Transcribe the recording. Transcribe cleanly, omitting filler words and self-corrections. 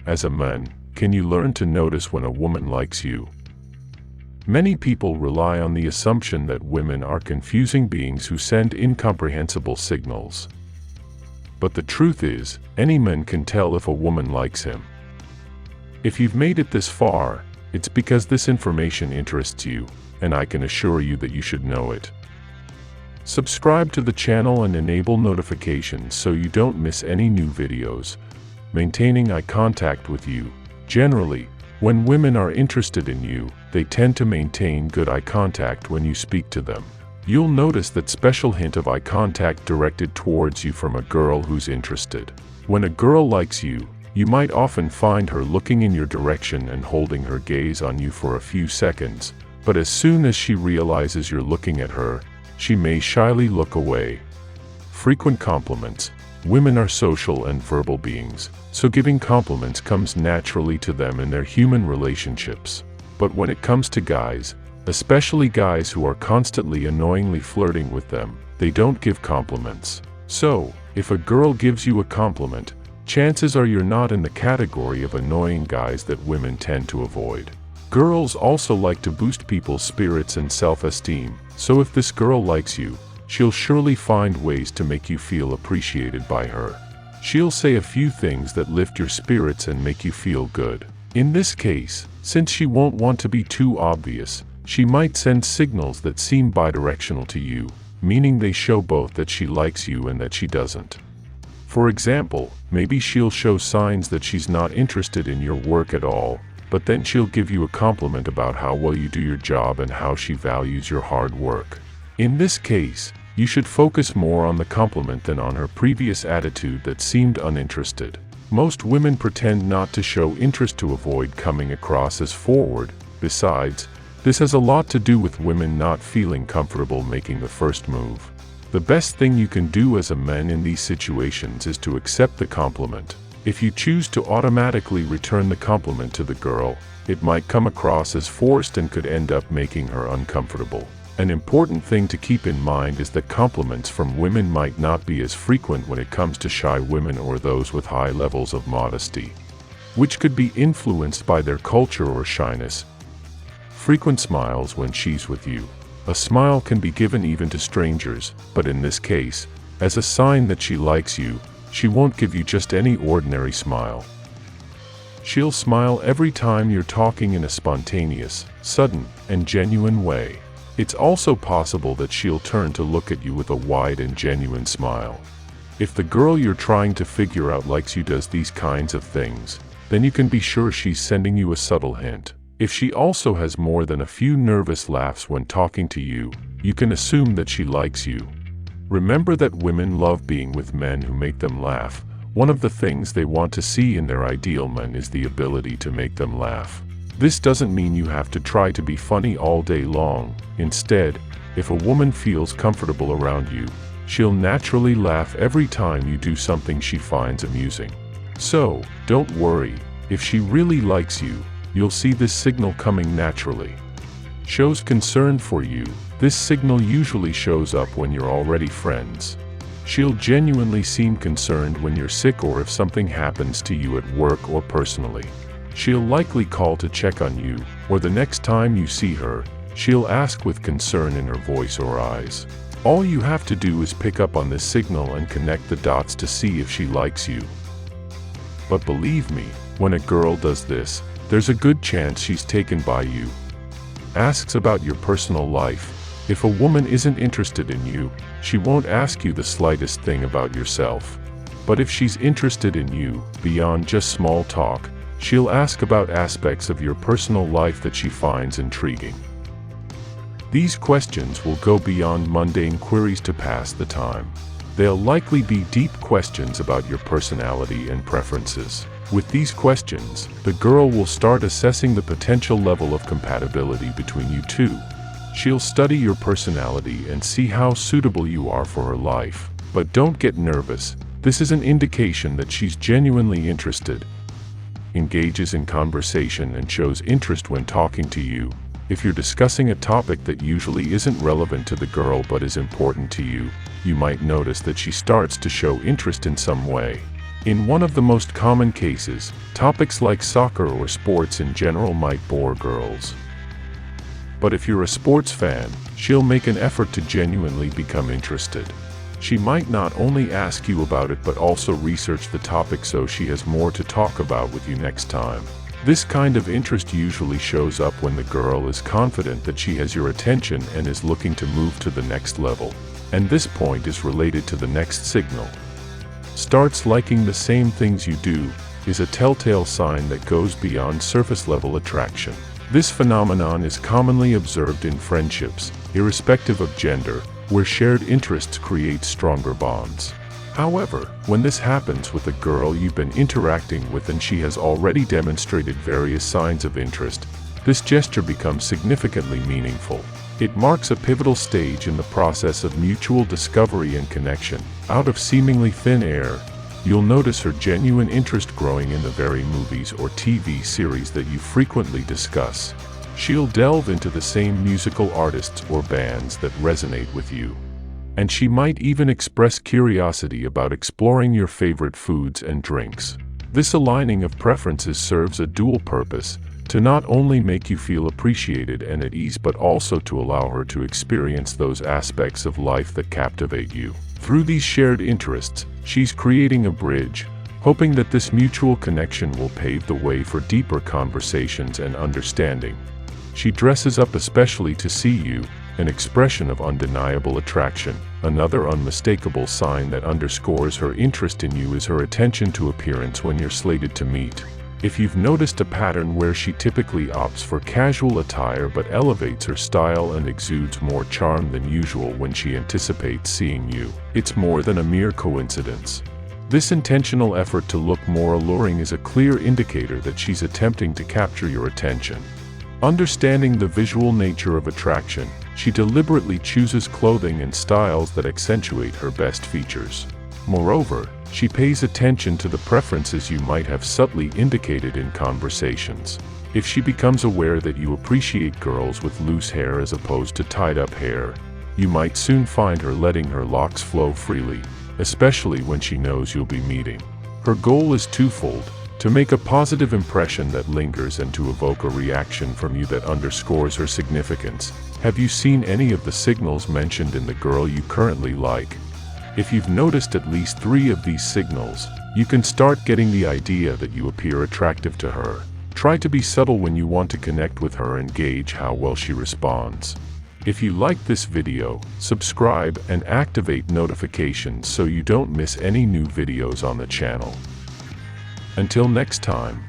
as a man, can you learn to notice when a woman likes you? Many people rely on the assumption that women are confusing beings who send incomprehensible signals. But the truth is, any man can tell if a woman likes him. If you've made it this far, it's because this information interests you, and I can assure you that you should know it. Subscribe to the channel and enable notifications so you don't miss any new videos. Maintaining eye contact with you. Generally, when women are interested in you, they tend to maintain good eye contact when you speak to them. You'll notice that special hint of eye contact directed towards you from a girl who's interested. When a girl likes you, you might often find her looking in your direction and holding her gaze on you for a few seconds, but as soon as she realizes you're looking at her, she may shyly look away. Frequent compliments. Women are social and verbal beings, so giving compliments comes naturally to them in their human relationships. But when it comes to guys, especially guys who are constantly annoyingly flirting with them, they don't give compliments. So, if a girl gives you a compliment, chances are you're not in the category of annoying guys that women tend to avoid. Girls also like to boost people's spirits and self-esteem, so if this girl likes you, she'll surely find ways to make you feel appreciated by her. She'll say a few things that lift your spirits and make you feel good. In this case, since she won't want to be too obvious, she might send signals that seem bidirectional to you, meaning they show both that she likes you and that she doesn't. For example, maybe she'll show signs that she's not interested in your work at all, but then she'll give you a compliment about how well you do your job and how she values your hard work. In this case, you should focus more on the compliment than on her previous attitude that seemed uninterested. Most women pretend not to show interest to avoid coming across as forward. Besides, this has a lot to do with women not feeling comfortable making the first move. The best thing you can do as a man in these situations is to accept the compliment. If you choose to automatically return the compliment to the girl, it might come across as forced and could end up making her uncomfortable. An important thing to keep in mind is that compliments from women might not be as frequent when it comes to shy women or those with high levels of modesty, which could be influenced by their culture or shyness. Frequent smiles when she's with you. A smile can be given even to strangers, but in this case, as a sign that she likes you, she won't give you just any ordinary smile. She'll smile every time you're talking in a spontaneous, sudden, and genuine way. It's also possible that she'll turn to look at you with a wide and genuine smile. If the girl you're trying to figure out likes you does these kinds of things, then you can be sure she's sending you a subtle hint. If she also has more than a few nervous laughs when talking to you, you can assume that she likes you. Remember that women love being with men who make them laugh. One of the things they want to see in their ideal man is the ability to make them laugh. This doesn't mean you have to try to be funny all day long. Instead, if a woman feels comfortable around you, she'll naturally laugh every time you do something she finds amusing. So, don't worry, if she really likes you, you'll see this signal coming naturally. Shows concern for you. This signal usually shows up when you're already friends. She'll genuinely seem concerned when you're sick or if something happens to you at work or personally. She'll likely call to check on you, or the next time you see her, she'll ask with concern in her voice or eyes. All you have to do is pick up on this signal and connect the dots to see if she likes you. But believe me, when a girl does this, there's a good chance she's taken by you. Asks about your personal life. If a woman isn't interested in you, she won't ask you the slightest thing about yourself. But if she's interested in you, beyond just small talk, she'll ask about aspects of your personal life that she finds intriguing. These questions will go beyond mundane queries to pass the time. They'll likely be deep questions about your personality and preferences. With these questions, the girl will start assessing the potential level of compatibility between you two. She'll study your personality and see how suitable you are for her life. But don't get nervous. This is an indication that she's genuinely interested, engages in conversation and shows interest when talking to you. If you're discussing a topic that usually isn't relevant to the girl but is important to you, you might notice that she starts to show interest in some way. In one of the most common cases, topics like soccer or sports in general might bore girls. But if you're a sports fan, she'll make an effort to genuinely become interested. She might not only ask you about it but also research the topic so she has more to talk about with you next time. This kind of interest usually shows up when the girl is confident that she has your attention and is looking to move to the next level. And this point is related to the next signal. Starts liking the same things you do is a telltale sign that goes beyond surface-level attraction. This phenomenon is commonly observed in friendships, irrespective of gender, where shared interests create stronger bonds. However, when this happens with a girl you've been interacting with and she has already demonstrated various signs of interest, this gesture becomes significantly meaningful. It marks a pivotal stage in the process of mutual discovery and connection. Out of seemingly thin air, you'll notice her genuine interest growing in the very movies or TV series that you frequently discuss. She'll delve into the same musical artists or bands that resonate with you. And she might even express curiosity about exploring your favorite foods and drinks. This aligning of preferences serves a dual purpose, to not only make you feel appreciated and at ease but also to allow her to experience those aspects of life that captivate you. Through these shared interests, she's creating a bridge, hoping that this mutual connection will pave the way for deeper conversations and understanding. She dresses up especially to see you, an expression of undeniable attraction. Another unmistakable sign that underscores her interest in you is her attention to appearance when you're slated to meet. If you've noticed a pattern where she typically opts for casual attire but elevates her style and exudes more charm than usual when she anticipates seeing you, it's more than a mere coincidence. This intentional effort to look more alluring is a clear indicator that she's attempting to capture your attention. Understanding the visual nature of attraction, she deliberately chooses clothing and styles that accentuate her best features. Moreover, she pays attention to the preferences you might have subtly indicated in conversations. If she becomes aware that you appreciate girls with loose hair as opposed to tied-up hair, you might soon find her letting her locks flow freely, especially when she knows you'll be meeting. Her goal is twofold: to make a positive impression that lingers and to evoke a reaction from you that underscores her significance. Have you seen any of the signals mentioned in the girl you currently like? If you've noticed at least 3 of these signals, you can start getting the idea that you appear attractive to her. Try to be subtle when you want to connect with her and gauge how well she responds. If you like this video, subscribe and activate notifications so you don't miss any new videos on the channel. Until next time.